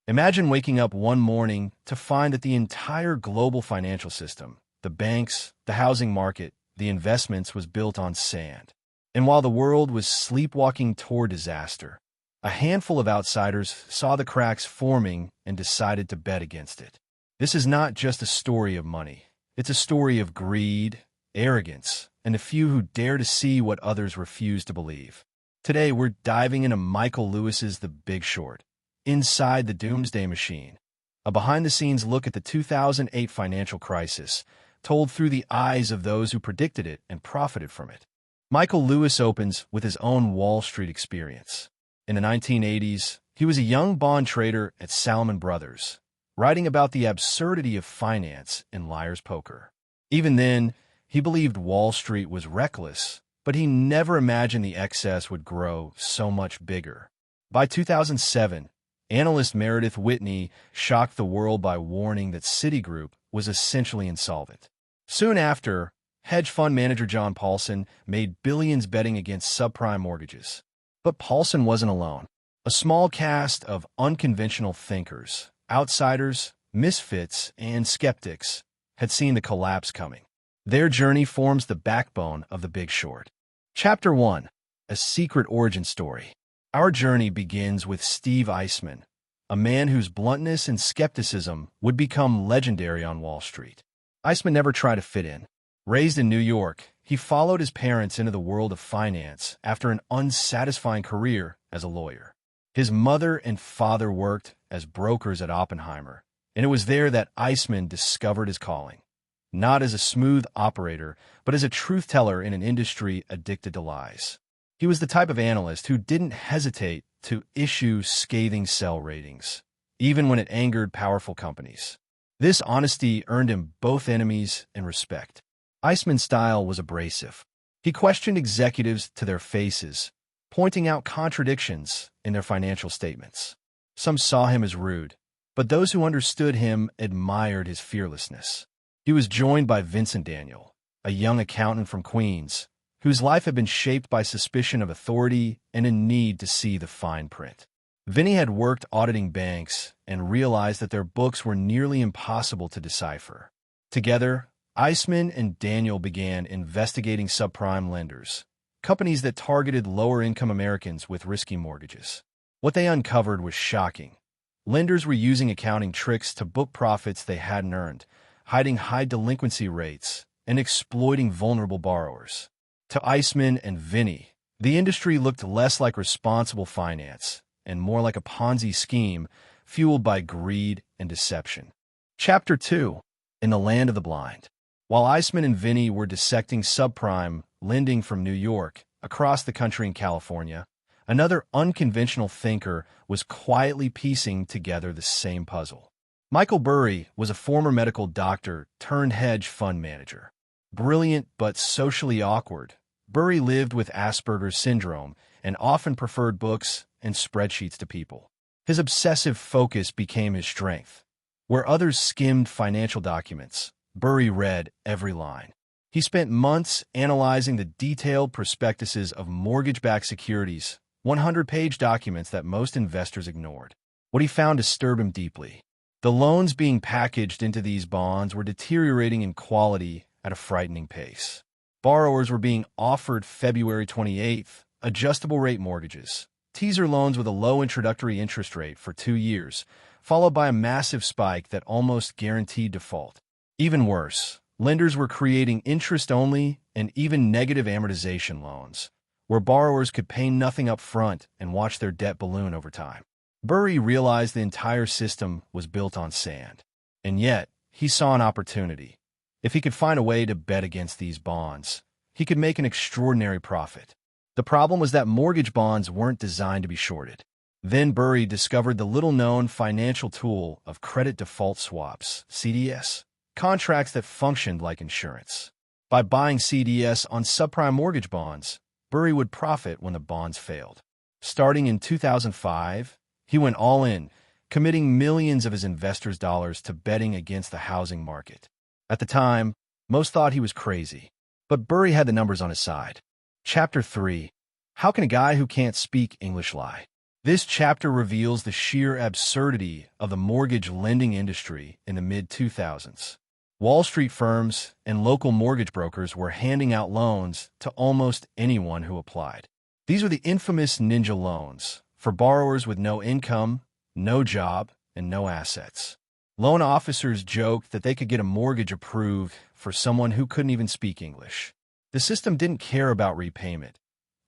Imagine waking up one morning to find that the entire global financial system, the banks, the housing market, the investments was built on sand. And while the world was sleepwalking toward disaster, a handful of outsiders saw the cracks forming and decided to bet against it. This is not just a story of money. It's a story of greed, arrogance, and a few who dare to see what others refuse to believe. Today, we're diving into Michael Lewis's The Big Short, Inside the Doomsday Machine, a behind-the-scenes look at the 2008 financial crisis, told through the eyes of those who predicted it and profited from it. Michael Lewis opens with his own Wall Street experience. In the 1980s, he was a young bond trader at Salomon Brothers, writing about the absurdity of finance in Liar's Poker. Even then, he believed Wall Street was reckless, but he never imagined the excess would grow so much bigger. By 2007, analyst Meredith Whitney shocked the world by warning that Citigroup was essentially insolvent. Soon after, hedge fund manager John Paulson made billions betting against subprime mortgages. But Paulson wasn't alone. A small cast of unconventional thinkers, outsiders, misfits, and skeptics had seen the collapse coming. Their journey forms the backbone of The Big Short. Chapter 1. A Secret Origin Story. Our journey begins with Steve Eisman, a man whose bluntness and skepticism would become legendary on Wall Street. Eisman never tried to fit in. Raised in New York, he followed his parents into the world of finance after an unsatisfying career as a lawyer. His mother and father worked as brokers at Oppenheimer, and it was there that Eisman discovered his calling. Not as a smooth operator, but as a truth-teller in an industry addicted to lies. He was the type of analyst who didn't hesitate to issue scathing sell ratings, even when it angered powerful companies. This honesty earned him both enemies and respect. Eisman's style was abrasive. He questioned executives to their faces, pointing out contradictions in their financial statements. Some saw him as rude, but those who understood him admired his fearlessness. He was joined by Vincent Daniel, a young accountant from Queens, whose life had been shaped by suspicion of authority and a need to see the fine print. Vinny had worked auditing banks and realized that their books were nearly impossible to decipher. Together, Eisman and Daniel began investigating subprime lenders, companies that targeted lower-income Americans with risky mortgages. What they uncovered was shocking. Lenders were using accounting tricks to book profits they hadn't earned, hiding high delinquency rates, and exploiting vulnerable borrowers. To Eisman and Vinny, the industry looked less like responsible finance and more like a Ponzi scheme fueled by greed and deception. Chapter 2. In the Land of the Blind. While Eisman and Vinny were dissecting subprime lending from New York across the country in California, another unconventional thinker was quietly piecing together the same puzzle. Michael Burry was a former medical doctor turned hedge fund manager. Brilliant but socially awkward, Burry lived with Asperger's syndrome and often preferred books and spreadsheets to people. His obsessive focus became his strength. Where others skimmed financial documents, Burry read every line. He spent months analyzing the detailed prospectuses of mortgage-backed securities, 100-page documents that most investors ignored. What he found disturbed him deeply. The loans being packaged into these bonds were deteriorating in quality at a frightening pace. Borrowers were being offered February 28th adjustable-rate mortgages, teaser loans with a low introductory interest rate for 2 years, followed by a massive spike that almost guaranteed default. Even worse, lenders were creating interest-only and even negative amortization loans, where borrowers could pay nothing up front and watch their debt balloon over time. Burry realized the entire system was built on sand, and yet he saw an opportunity. If he could find a way to bet against these bonds, he could make an extraordinary profit. The problem was that mortgage bonds weren't designed to be shorted. Then Burry discovered the little-known financial tool of credit default swaps, CDS. Contracts that functioned like insurance. By buying CDS on subprime mortgage bonds, Burry would profit when the bonds failed. Starting in 2005, he went all in, committing millions of his investors' dollars to betting against the housing market. At the time, most thought he was crazy, but Burry had the numbers on his side. Chapter 3. How can a guy who can't speak English lie? This chapter reveals the sheer absurdity of the mortgage lending industry in the mid-2000s. Wall Street firms and local mortgage brokers were handing out loans to almost anyone who applied. These were the infamous ninja loans for borrowers with no income, no job, and no assets. Loan officers joked that they could get a mortgage approved for someone who couldn't even speak English. The system didn't care about repayment,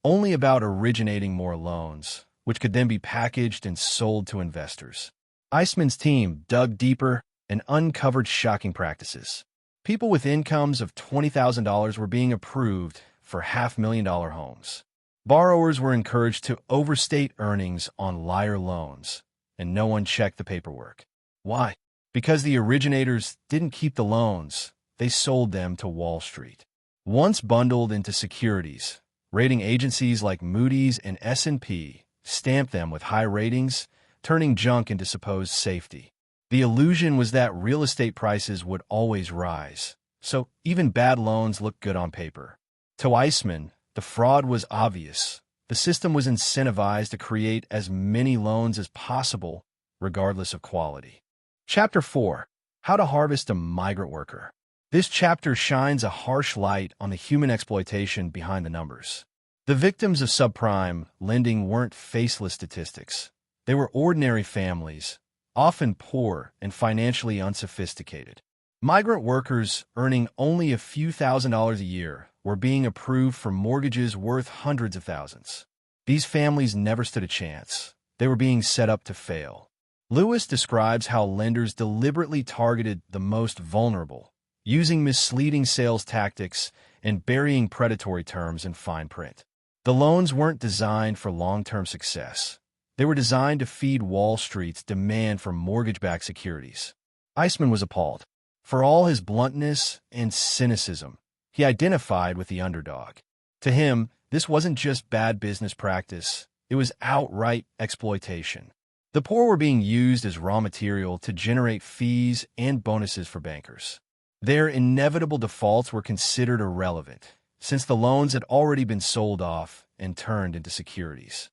only about originating more loans, which could then be packaged and sold to investors. Eisman's team dug deeper and uncovered shocking practices. People with incomes of $20,000 were being approved for $500,000 homes. Borrowers were encouraged to overstate earnings on liar loans, and no one checked the paperwork. Why? Because the originators didn't keep the loans, they sold them to Wall Street. Once bundled into securities, rating agencies like Moody's and S&P stamped them with high ratings, turning junk into supposed safety. The illusion was that real estate prices would always rise, so even bad loans looked good on paper. To Eisman, the fraud was obvious. The system was incentivized to create as many loans as possible, regardless of quality. Chapter 4. How to Harvest a Migrant Worker. This chapter shines a harsh light on the human exploitation behind the numbers. The victims of subprime lending weren't faceless statistics. They were ordinary families, often poor and financially unsophisticated. Migrant workers earning only a few $1,000s a year were being approved for mortgages worth hundreds of thousands. These families never stood a chance. They were being set up to fail. Lewis describes how lenders deliberately targeted the most vulnerable, using misleading sales tactics and burying predatory terms in fine print. The loans weren't designed for long-term success. They were designed to feed Wall Street's demand for mortgage-backed securities. Eisman was appalled. For all his bluntness and cynicism, he identified with the underdog. To him, this wasn't just bad business practice, it was outright exploitation. The poor were being used as raw material to generate fees and bonuses for bankers. Their inevitable defaults were considered irrelevant, since the loans had already been sold off and turned into securities.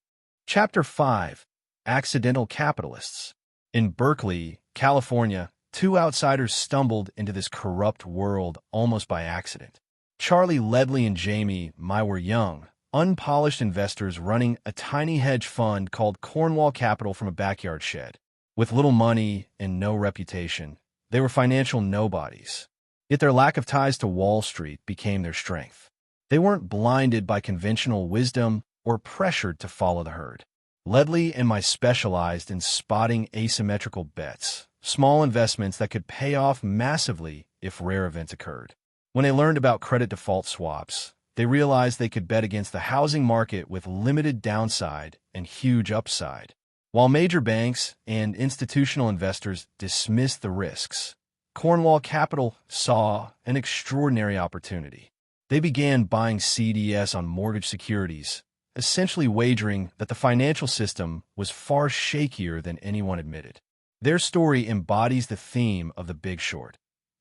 Chapter 5. Accidental Capitalists. In Berkeley, California, two outsiders stumbled into this corrupt world almost by accident. Charlie Ledley and Jamie Mai were young, unpolished investors running a tiny hedge fund called Cornwall Capital from a backyard shed. With little money and no reputation, they were financial nobodies. Yet their lack of ties to Wall Street became their strength. They weren't blinded by conventional wisdom or pressured to follow the herd. Ledley and Mai specialized in spotting asymmetrical bets, small investments that could pay off massively if rare events occurred. When they learned about credit default swaps, they realized they could bet against the housing market with limited downside and huge upside. While major banks and institutional investors dismissed the risks, Cornwall Capital saw an extraordinary opportunity. They began buying CDS on mortgage securities, essentially wagering that the financial system was far shakier than anyone admitted. Their story embodies the theme of The Big Short.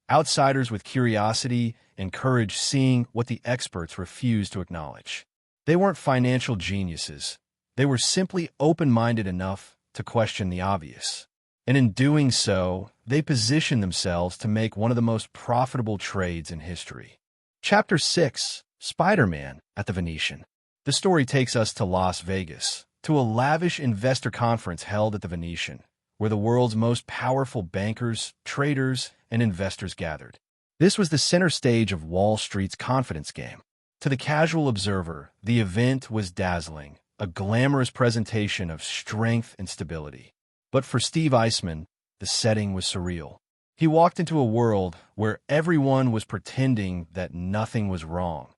Outsiders with curiosity and courage seeing what the experts refused to acknowledge. They weren't financial geniuses. They were simply open-minded enough to question the obvious. And in doing so, they positioned themselves to make one of the most profitable trades in history. Chapter 6. Spider-Man at the Venetian. The story takes us to Las Vegas, to a lavish investor conference held at the Venetian, where the world's most powerful bankers, traders, and investors gathered. This was the center stage of Wall Street's confidence game. To the casual observer, the event was dazzling, a glamorous presentation of strength and stability. But for Steve Eisman, the setting was surreal. He walked into a world where everyone was pretending that nothing was wrong,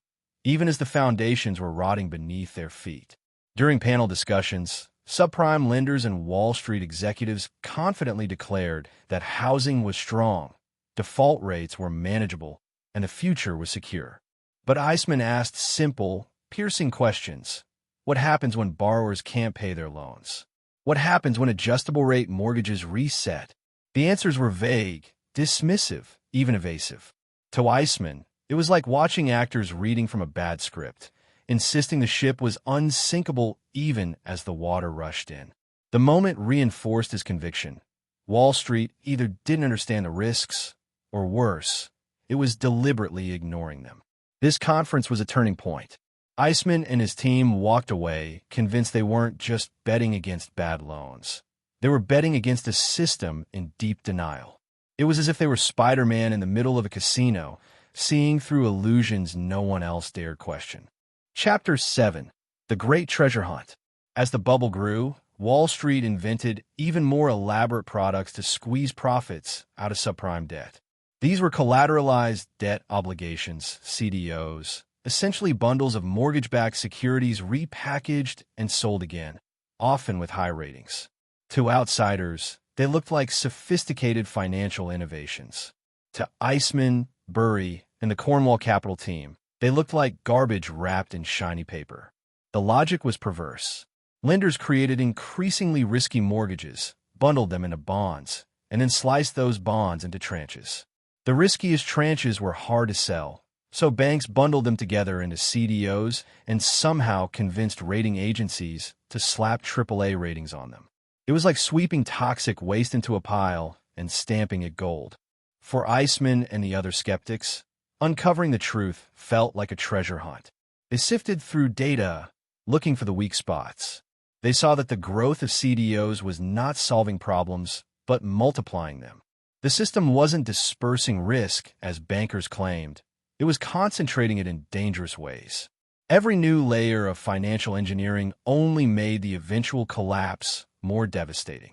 even as the foundations were rotting beneath their feet. During panel discussions, subprime lenders and Wall Street executives confidently declared that housing was strong, default rates were manageable, and the future was secure. But Eisman asked simple, piercing questions. What happens when borrowers can't pay their loans? What happens when adjustable-rate mortgages reset? The answers were vague, dismissive, even evasive. To Eisman, it was like watching actors reading from a bad script, insisting the ship was unsinkable even as the water rushed in. The moment reinforced his conviction. Wall Street either didn't understand the risks, or worse, it was deliberately ignoring them. This conference was a turning point. Eisman and his team walked away, convinced they weren't just betting against bad loans. They were betting against a system in deep denial. It was as if they were Spider-Man in the middle of a casino, seeing through illusions no one else dared question. Chapter 7. The Great Treasure Hunt. As the bubble grew, Wall Street invented even more elaborate products to squeeze profits out of subprime debt. These were collateralized debt obligations, CDOs, essentially bundles of mortgage-backed securities repackaged and sold again, often with high ratings. To outsiders, they looked like sophisticated financial innovations. To Eisman, Burry, and the Cornwall Capital team, they looked like garbage wrapped in shiny paper. The logic was perverse. Lenders created increasingly risky mortgages, bundled them into bonds, and then sliced those bonds into tranches. The riskiest tranches were hard to sell, so banks bundled them together into CDOs and somehow convinced rating agencies to slap AAA ratings on them. It was like sweeping toxic waste into a pile and stamping it gold. For Eisman and the other skeptics, uncovering the truth felt like a treasure hunt. They sifted through data, looking for the weak spots. They saw that the growth of CDOs was not solving problems, but multiplying them. The system wasn't dispersing risk, as bankers claimed. It was concentrating it in dangerous ways. Every new layer of financial engineering only made the eventual collapse more devastating.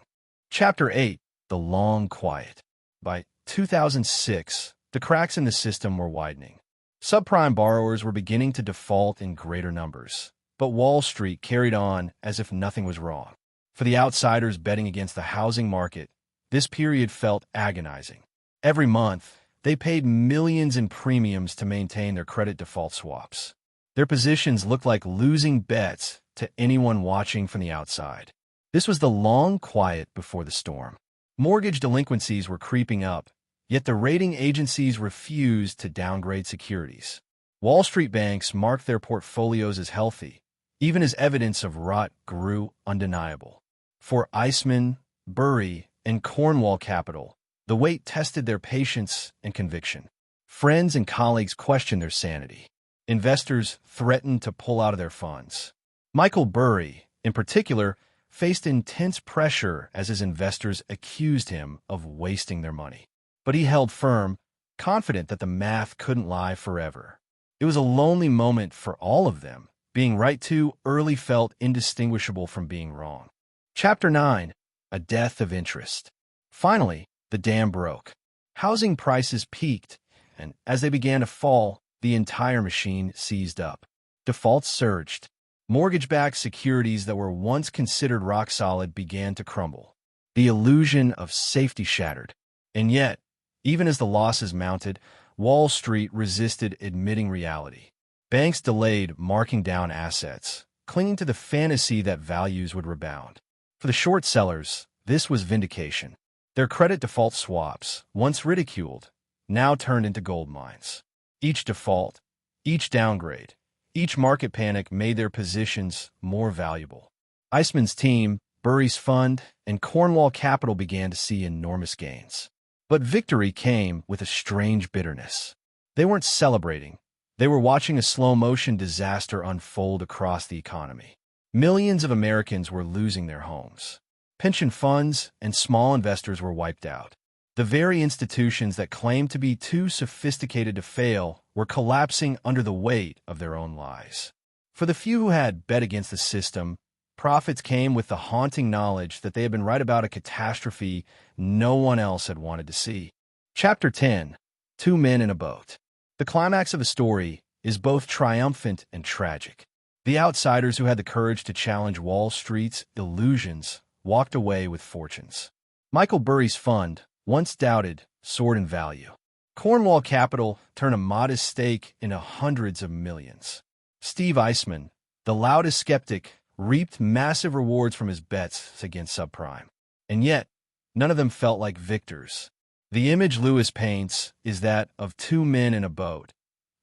Chapter 8. The Long Quiet. By 2006, the cracks in the system were widening. Subprime borrowers were beginning to default in greater numbers, but Wall Street carried on as if nothing was wrong. For the outsiders betting against the housing market, this period felt agonizing. Every month, they paid millions in premiums to maintain their credit default swaps. Their positions looked like losing bets to anyone watching from the outside. This was the long quiet before the storm. Mortgage delinquencies were creeping up, yet the rating agencies refused to downgrade securities. Wall Street banks marked their portfolios as healthy, even as evidence of rot grew undeniable. For Eisman, Burry, and Cornwall Capital, the weight tested their patience and conviction. Friends and colleagues questioned their sanity. Investors threatened to pull out of their funds. Michael Burry, in particular, faced intense pressure as his investors accused him of wasting their money. But he held firm, confident that the math couldn't lie forever. It was a lonely moment for all of them. Being right too early felt indistinguishable from being wrong. Chapter 9. A Death of Interest. Finally, the dam broke. Housing prices peaked, and as they began to fall, the entire machine seized up. Defaults surged. Mortgage-backed securities that were once considered rock-solid began to crumble. The illusion of safety shattered. And yet, even as the losses mounted, Wall Street resisted admitting reality. Banks delayed marking down assets, clinging to the fantasy that values would rebound. For the short sellers, this was vindication. Their credit default swaps, once ridiculed, now turned into gold mines. Each default, each downgrade, each market panic made their positions more valuable. Eisman's team, Burry's fund, and Cornwall Capital began to see enormous gains. But victory came with a strange bitterness. They weren't celebrating. They were watching a slow-motion disaster unfold across the economy. Millions of Americans were losing their homes. Pension funds and small investors were wiped out. The very institutions that claimed to be too sophisticated to fail were collapsing under the weight of their own lies. For the few who had bet against the system, profits came with the haunting knowledge that they had been right about a catastrophe no one else had wanted to see. Chapter 10. Two Men in a Boat. The climax of the story is both triumphant and tragic. The outsiders who had the courage to challenge Wall Street's illusions walked away with fortunes. Michael Burry's fund, once doubted, soared in value. Cornwall Capital turned a modest stake into hundreds of millions. Steve Eisman, the loudest skeptic, reaped massive rewards from his bets against subprime. And yet, none of them felt like victors. The image Lewis paints is that of two men in a boat,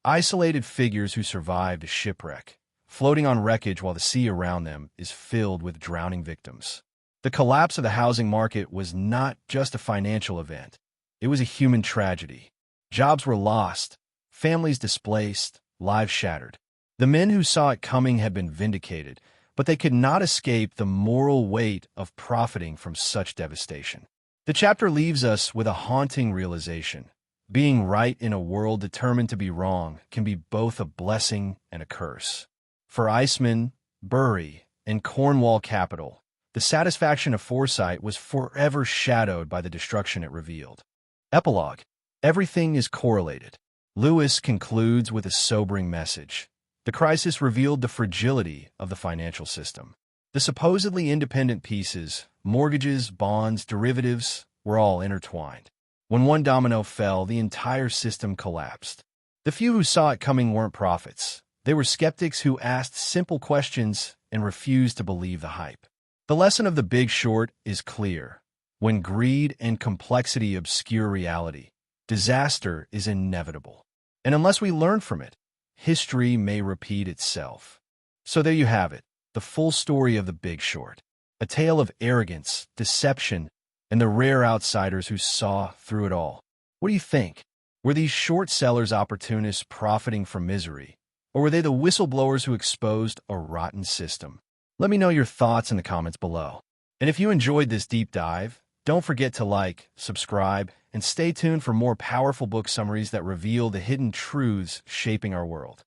isolated figures who survived a shipwreck, floating on wreckage while the sea around them is filled with drowning victims. The collapse of the housing market was not just a financial event. It was a human tragedy. Jobs were lost, families displaced, lives shattered. The men who saw it coming had been vindicated, but they could not escape the moral weight of profiting from such devastation. The chapter leaves us with a haunting realization. Being right in a world determined to be wrong can be both a blessing and a curse. For Iceman, Bury, and Cornwall Capital, the satisfaction of foresight was forever shadowed by the destruction it revealed. Epilogue. Everything is correlated. Lewis concludes with a sobering message. The crisis revealed the fragility of the financial system. The supposedly independent pieces, mortgages, bonds, derivatives, were all intertwined. When one domino fell, the entire system collapsed. The few who saw it coming weren't prophets. They were skeptics who asked simple questions and refused to believe the hype. The lesson of The Big Short is clear. When greed and complexity obscure reality, disaster is inevitable. And unless we learn from it, history may repeat itself. So there you have it, the full story of The Big Short. A tale of arrogance, deception, and the rare outsiders who saw through it all. What do you think? Were these short sellers opportunists profiting from misery? Or were they the whistleblowers who exposed a rotten system? Let me know your thoughts in the comments below. And if you enjoyed this deep dive, don't forget to like, subscribe, and stay tuned for more powerful book summaries that reveal the hidden truths shaping our world.